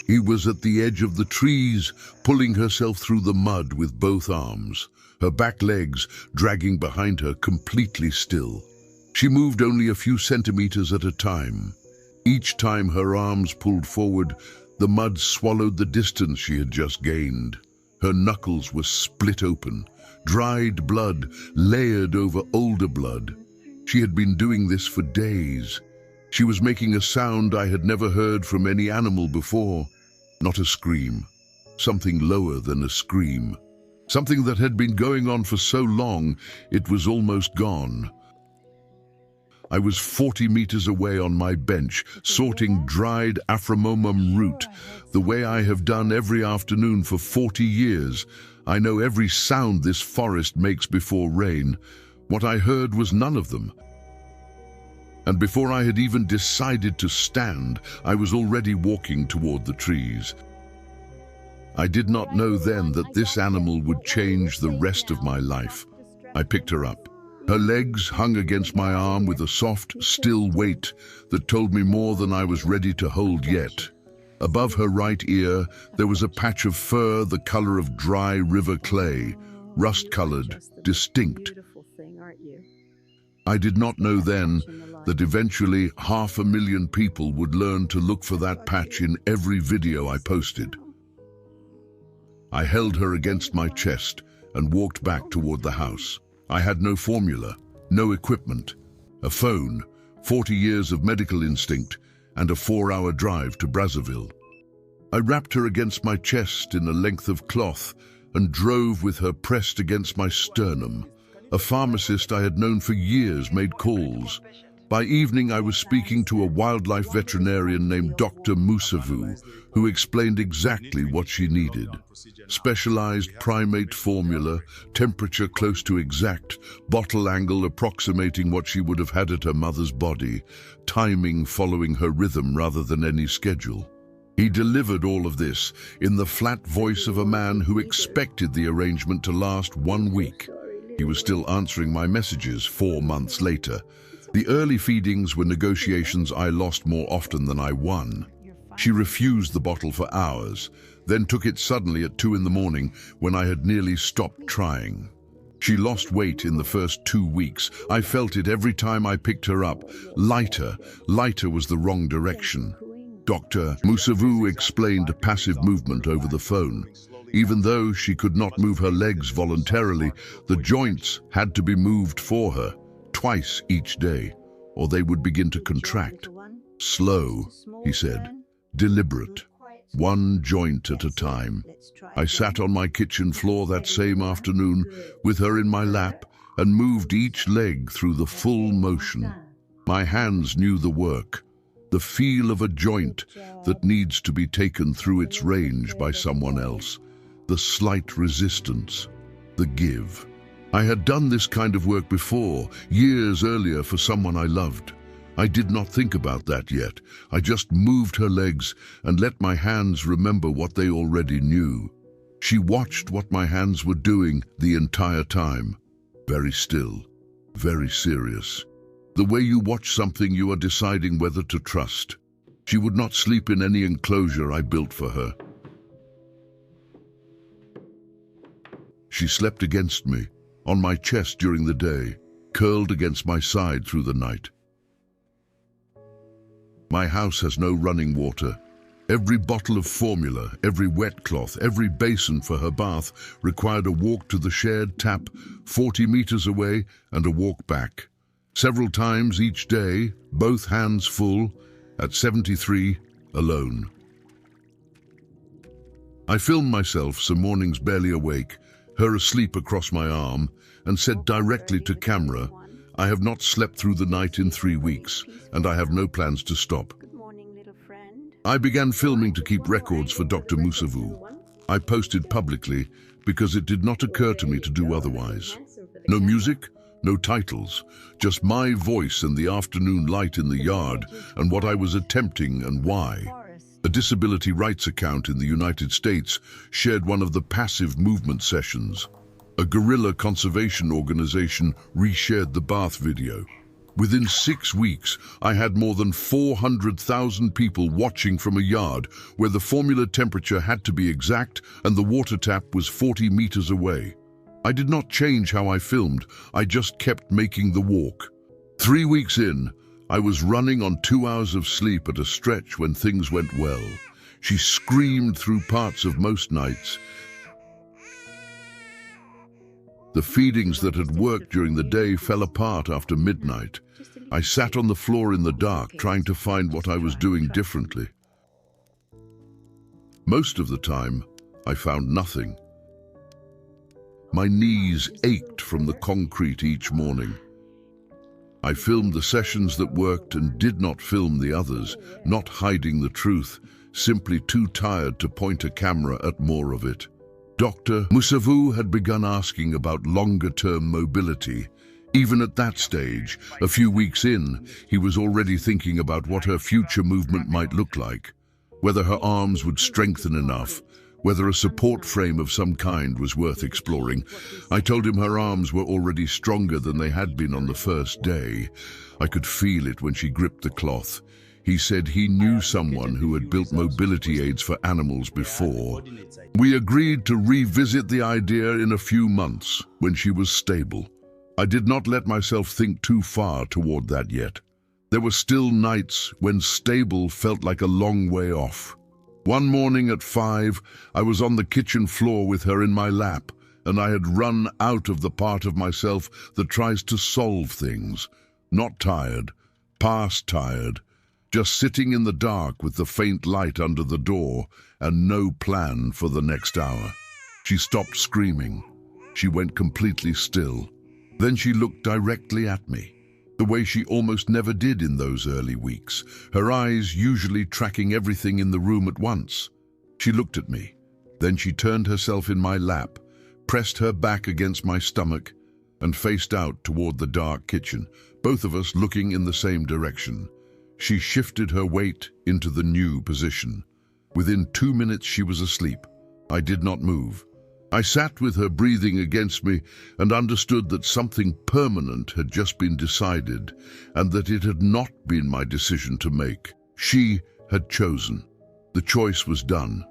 He was at the edge of the trees, pulling herself through the mud with both arms, her back legs dragging behind her completely still. She moved only a few centimeters at a time. Each time her arms pulled forward, the mud swallowed the distance she had just gained. Her knuckles were split open, dried blood layered over older blood. She had been doing this for days. She was making a sound I had never heard from any animal before. Not a scream, something lower than a scream. Something that had been going on for so long, it was almost gone. I was 40 meters away on my bench, sorting dried Aframomum root, the way I have done every afternoon for 40 years. I know every sound this forest makes before rain. What I heard was none of them. And before I had even decided to stand, I was already walking toward the trees. I did not know then that this animal would change the rest of my life. I picked her up. Her legs hung against my arm with a soft, still weight that told me more than I was ready to hold yet. Above her right ear, there was a patch of fur the color of dry river clay, rust-colored, distinct. I did not know then that eventually 500,000 people would learn to look for that patch in every video I posted. I held her against my chest and walked back toward the house. I had no formula, no equipment, a phone, 40 years of medical instinct, and a 4-hour drive to Brazzaville. I wrapped her against my chest in a length of cloth and drove with her pressed against my sternum. A pharmacist I had known for years made calls. By evening, I was speaking to a wildlife veterinarian named Dr. Musavu, who explained exactly what she needed. Specialized primate formula, temperature close to exact, bottle angle approximating what she would have had at her mother's body, timing following her rhythm rather than any schedule. He delivered all of this in the flat voice of a man who expected the arrangement to last 1 week. He was still answering my messages 4 months later. The early feedings were negotiations I lost more often than I won. She refused the bottle for hours, then took it suddenly at 2 in the morning when I had nearly stopped trying. She lost weight in the first 2 weeks. I felt it every time I picked her up. Lighter was the wrong direction. Dr. Musavu explained passive movement over the phone. Even though she could not move her legs voluntarily, the joints had to be moved for her. Twice each day, or they would begin to contract. Slow, he said, deliberate, 1 joint at a time. I sat on my kitchen floor that same afternoon with her in my lap and moved each leg through the full motion. My hands knew the work, the feel of a joint that needs to be taken through its range by someone else, the slight resistance, the give. I had done this kind of work before, years earlier for someone I loved. I did not think about that yet. I just moved her legs and let my hands remember what they already knew. She watched what my hands were doing the entire time. Very still, very serious. The way you watch something you are deciding whether to trust. She would not sleep in any enclosure I built for her. She slept against me, on my chest during the day, curled against my side through the night. My house has no running water. Every bottle of formula, every wet cloth, every basin for her bath required a walk to the shared tap 40 meters away and a walk back. Several times each day, both hands full, at 73, alone. I filmed myself some mornings barely awake, her asleep across my arm, and said directly to camera, I have not slept through the night in 3 weeks, and I have no plans to stop. I began filming to keep records for Dr. Musavu. I posted publicly because it did not occur to me to do otherwise. No music, no titles, just my voice and the afternoon light in the yard and what I was attempting and why. A disability rights account in the United States shared one of the passive movement sessions. A guerrilla conservation organization reshared the bath video. Within 6 weeks, I had more than 400,000 people watching from a yard where the formula temperature had to be exact and the water tap was 40 meters away. I did not change how I filmed, I just kept making the walk. 3 weeks in, I was running on 2 hours of sleep at a stretch when things went well. She screamed through parts of most nights. The feedings that had worked during the day fell apart after midnight. I sat on the floor in the dark, trying to find what I was doing differently. Most of the time, I found nothing. My knees ached from the concrete each morning. I filmed the sessions that worked and did not film the others, not hiding the truth, simply too tired to point a camera at more of it. Dr. Musavu had begun asking about longer-term mobility. Even at that stage, a few weeks in, he was already thinking about what her future movement might look like, whether her arms would strengthen enough, whether a support frame of some kind was worth exploring. I told him her arms were already stronger than they had been on the first day. I could feel it when she gripped the cloth. He said he knew someone who had built mobility aids for animals before. We agreed to revisit the idea in a few months, when she was stable. I did not let myself think too far toward that yet. There were still nights when stable felt like a long way off. One morning at 5, I was on the kitchen floor with her in my lap, and I had run out of the part of myself that tries to solve things. Not tired, past tired. Just sitting in the dark with the faint light under the door and no plan for the next hour. She stopped screaming. She went completely still. Then she looked directly at me, the way she almost never did in those early weeks, her eyes usually tracking everything in the room at once. She looked at me. Then she turned herself in my lap, pressed her back against my stomach, and faced out toward the dark kitchen, both of us looking in the same direction. She shifted her weight into the new position. Within 2 minutes she was asleep. I did not move. I sat with her breathing against me and understood that something permanent had just been decided and that it had not been my decision to make. She had chosen. The choice was done.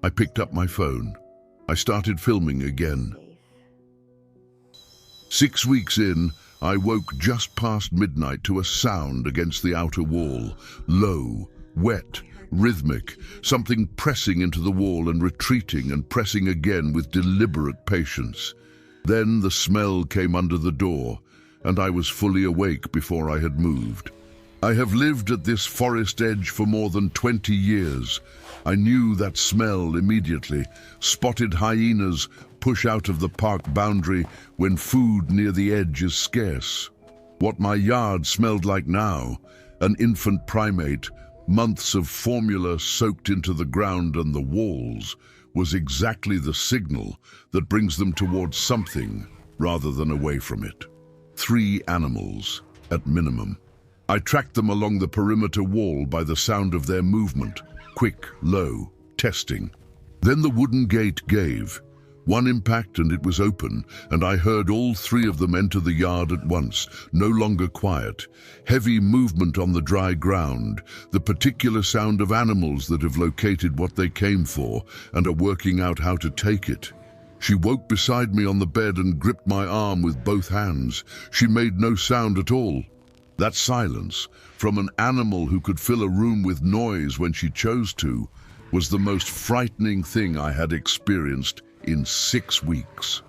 I picked up my phone. I started filming again. 6 weeks in, I woke just past midnight to a sound against the outer wall, low, wet, rhythmic, something pressing into the wall and retreating and pressing again with deliberate patience. Then the smell came under the door, and I was fully awake before I had moved. I have lived at this forest edge for more than 20 years. I knew that smell immediately. Spotted hyenas push out of the park boundary when food near the edge is scarce. What my yard smelled like now, an infant primate, months of formula soaked into the ground and the walls, was exactly the signal that brings them towards something rather than away from it. 3 animals, at minimum. I tracked them along the perimeter wall by the sound of their movement, quick, low, testing. Then the wooden gate gave. One impact and it was open, and I heard all 3 of them enter the yard at once, no longer quiet. Heavy movement on the dry ground, the particular sound of animals that have located what they came for and are working out how to take it. She woke beside me on the bed and gripped my arm with both hands. She made no sound at all. That silence, from an animal who could fill a room with noise when she chose to, was the most frightening thing I had experienced in 6 weeks.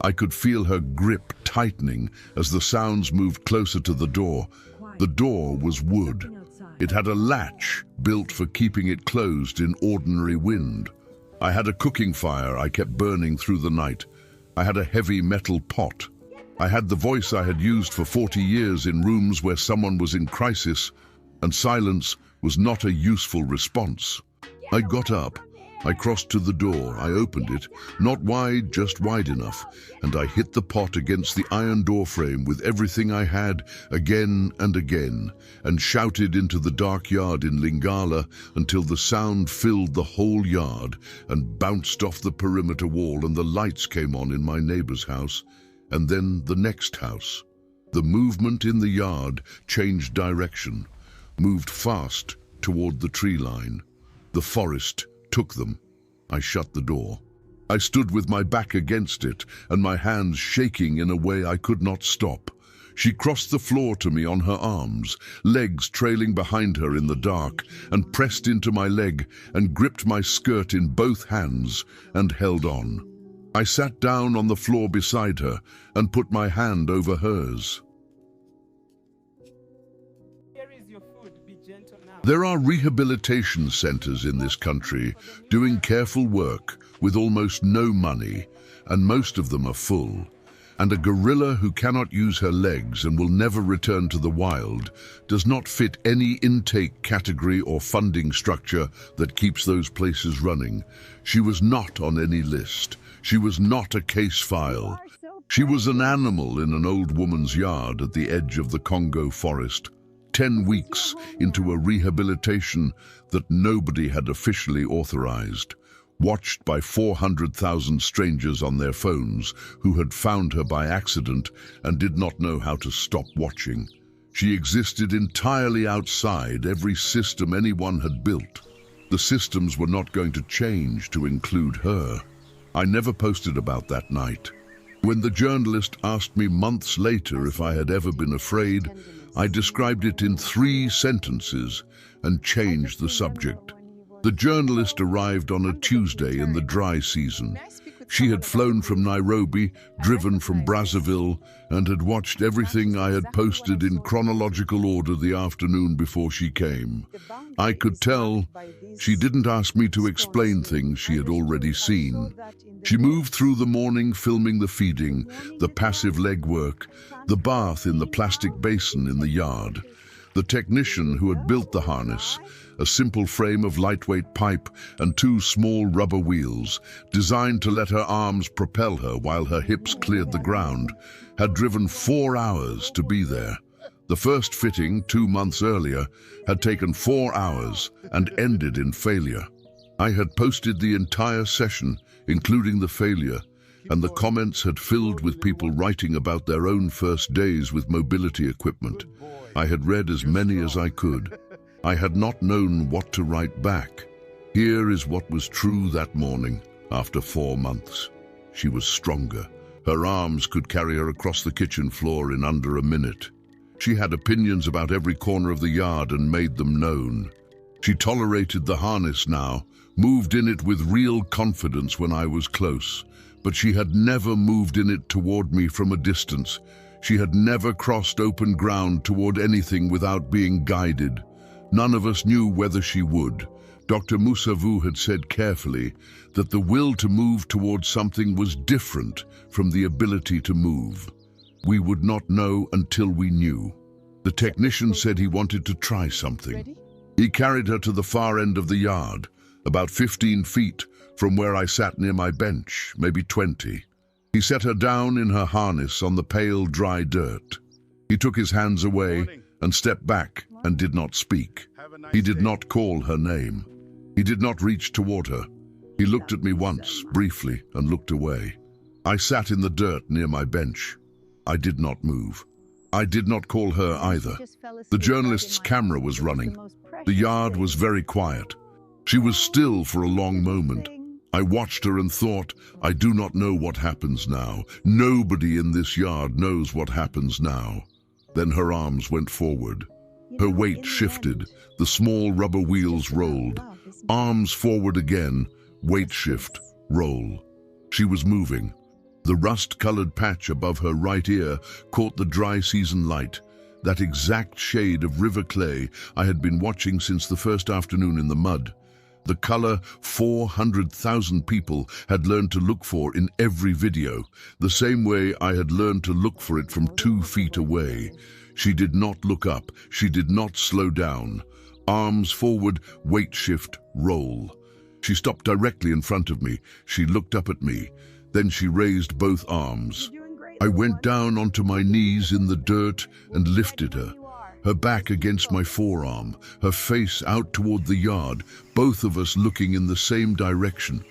I could feel her grip tightening as the sounds moved closer to the door. The door was wood. It had a latch built for keeping it closed in ordinary wind. I had a cooking fire I kept burning through the night. I had a heavy metal pot. I had the voice I had used for 40 years in rooms where someone was in crisis, and silence was not a useful response. I got up. I crossed to the door. I opened it, not wide, just wide enough, and I hit the pot against the iron door frame with everything I had, again and again, and shouted into the dark yard in Lingala until the sound filled the whole yard and bounced off the perimeter wall, and the lights came on in my neighbor's house, and then the next house. The movement in the yard changed direction, moved fast toward the tree line. The forest took them. I shut the door. I stood with my back against it and my hands shaking in a way I could not stop. She crossed the floor to me on her arms, legs trailing behind her in the dark, and pressed into my leg and gripped my skirt in both hands and held on. I sat down on the floor beside her and put my hand over hers. Here is your food. Be gentle now. There are rehabilitation centers in this country doing careful work with almost no money, and most of them are full. And a gorilla who cannot use her legs and will never return to the wild does not fit any intake category or funding structure that keeps those places running. She was not on any list. She was not a case file. She was an animal in an old woman's yard at the edge of the Congo forest, 10 weeks into a rehabilitation that nobody had officially authorized, watched by 400,000 strangers on their phones who had found her by accident and did not know how to stop watching. She existed entirely outside every system anyone had built. The systems were not going to change to include her. I never posted about that night. When the journalist asked me months later if I had ever been afraid, I described it in 3 sentences and changed the subject. The journalist arrived on a Tuesday in the dry season. She had flown from Nairobi, driven from Brazzaville, and had watched everything I had posted in chronological order the afternoon before she came. I could tell she didn't ask me to explain things she had already seen. She moved through the morning filming the feeding, the passive leg work, the bath in the plastic basin in the yard. The technician who had built the harness, a simple frame of lightweight pipe and 2 small rubber wheels, designed to let her arms propel her while her hips cleared the ground, had driven 4 hours to be there. The first fitting, 2 months earlier, had taken 4 hours and ended in failure. I had posted the entire session, including the failure, and the comments had filled with people writing about their own first days with mobility equipment. I had read as many as I could. I had not known what to write back. Here is what was true that morning, after 4 months. She was stronger. Her arms could carry her across the kitchen floor in under a minute. She had opinions about every corner of the yard and made them known. She tolerated the harness now, moved in it with real confidence when I was close, but she had never moved in it toward me from a distance. She had never crossed open ground toward anything without being guided. None of us knew whether she would. Dr. Musavu had said carefully that the will to move towards something was different from the ability to move. We would not know until we knew. The technician said he wanted to try something. He carried her to the far end of the yard, about 15 feet from where I sat near my bench, maybe 20. He set her down in her harness on the pale, dry dirt. He took his hands away and stepped back and did not speak. He did not call her name. He did not reach toward her. He looked at me once, briefly, and looked away. I sat in the dirt near my bench. I did not move. I did not call her either. The journalist's camera was running. The yard was very quiet. She was still for a long moment. I watched her and thought, I do not know what happens now. Nobody in this yard knows what happens now. Then her arms went forward. Her weight shifted. The small rubber wheels rolled. Arms forward again. Weight shift. Roll. She was moving. The rust-colored patch above her right ear caught the dry season light, that exact shade of river clay I had been watching since the first afternoon in the mud. The color 400,000 people had learned to look for in every video, the same way I had learned to look for it from 2 feet away. She did not look up. She did not slow down. Arms forward, weight shift, roll. She stopped directly in front of me. She looked up at me. Then she raised both arms. I went down onto my knees in the dirt and lifted her. Her back against my forearm, her face out toward the yard, both of us looking in the same direction,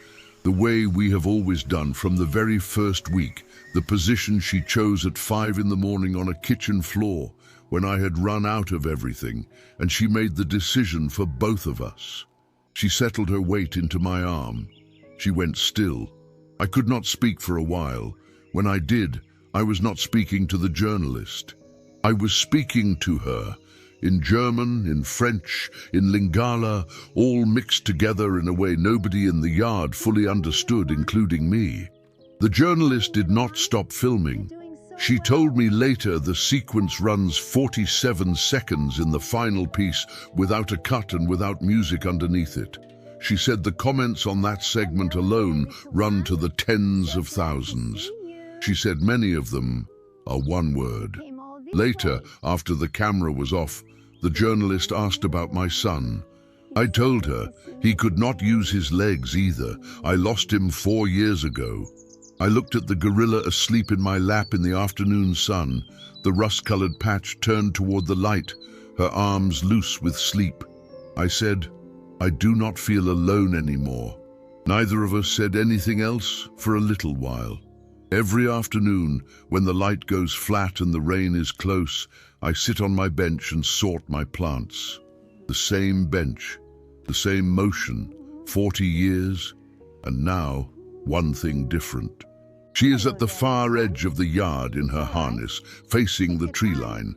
the way we have always done from the very first week, The position she chose at 5 in the morning on a kitchen floor when I had run out of everything, and she made the decision for both of us. She settled her weight into my arm. She went still. I could not speak for a while. When I did, I was not speaking to the journalist. I was speaking to her, in German, in French, in Lingala, all mixed together in a way nobody in the yard fully understood, including me. The journalist did not stop filming. She told me later the sequence runs 47 seconds in the final piece without a cut and without music underneath it. She said the comments on that segment alone run to the tens of thousands. She said many of them are one word. Later, after the camera was off, the journalist asked about my son. I told her he could not use his legs either. I lost him 4 years ago. I looked at the gorilla asleep in my lap in the afternoon sun, the rust-colored patch turned toward the light, her arms loose with sleep. I said, I do not feel alone anymore. Neither of us said anything else for a little while. Every afternoon, when the light goes flat and the rain is close, I sit on my bench and sort my plants. The same bench, the same motion, 40 years, and now one thing different. She is at the far edge of the yard in her harness, facing the tree line.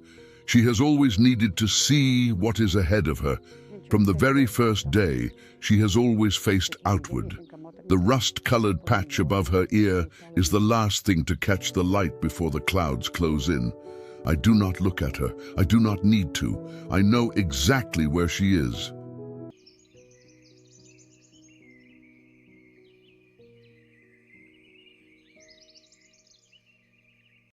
She has always needed to see what is ahead of her. From the very first day, she has always faced outward. The rust-colored patch above her ear is the last thing to catch the light before the clouds close in. I do not look at her. I do not need to. I know exactly where she is.